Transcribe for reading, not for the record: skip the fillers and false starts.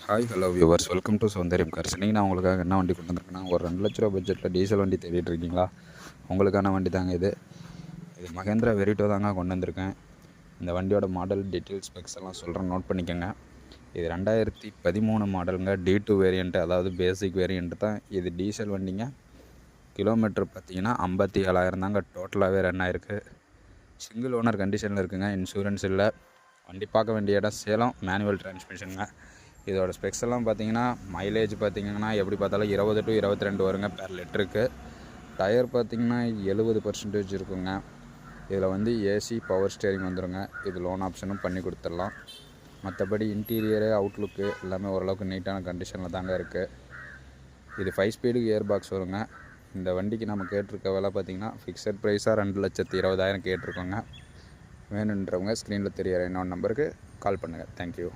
Hi hello viewers, welcome to Soundaryam cars. இன்றைக்கி நான் உங்களுக்காக என்ன வண்டி கொண்டு வந்திருக்கேன்னா, ஒரு 2 லட்ச ரூபா பட்ஜெட்டில் டீசல் வண்டி தேடிட்டு இருக்கீங்களா? உங்களுக்கான வண்டி தாங்க இது. மகேந்திரா வெரிட்டோ தாங்க கொண்டு வந்திருக்கேன். இந்த வண்டியோட மாடல் டீட்டெயில்ஸ் ஸ்பெக்ஸ் எல்லாம் சொல்கிறேன், நோட் பண்ணிக்கோங்க. இது 2013 மாடலுங்க. D2 வேரியண்ட்டு, அதாவது பேசிக் வேரியண்ட்டு தான் இது. டீசல் வண்டிங்க. கிலோமீட்டர் பார்த்தீங்கன்னா 57,000 தாங்க டோட்டலாகவே ரன் ஆயிருக்கு. சிங்கிள் ஓனர் கண்டிஷனில் இருக்குங்க. இன்சூரன்ஸ் இல்லை. வண்டி பார்க்க வேண்டிய இடம் சேலம். மேனுவல் டிரான்ஸ்மிஷனுங்க. இதோட ஸ்பெக்ஸ் எல்லாம் பார்த்தீங்கன்னா, மைலேஜ் பார்த்தீங்கன்னா எப்படி பார்த்தாலும் 20 to 22 வருங்க பெர் லிட்டருக்கு. டயர் பார்த்தீங்கன்னா 70% இருக்குங்க. இதில் வந்து ஏசி பவர் ஸ்டேரிங் வந்துடுங்க. இது லோன் ஆப்ஷனும் பண்ணி கொடுத்துடலாம். மற்றபடி இன்டீரியரு அவுட்லுக்கு எல்லாமே ஓரளவுக்கு நீட்டான கண்டிஷனில் தாங்க இருக்குது. இது 5 ஸ்பீடு கியர் பாக்ஸ் வருங்க. இந்த வண்டிக்கு நம்ம கேட்டிருக்க விலை பார்த்திங்கன்னா ஃபிக்ஸட் ப்ரைஸாக 2,20,000 கேட்டிருக்கோங்க. வேணுன்றவங்க ஸ்க்ரீனில் தெரியற இன்னொரு நம்பருக்கு கால் பண்ணுங்கள். தேங்க்யூ.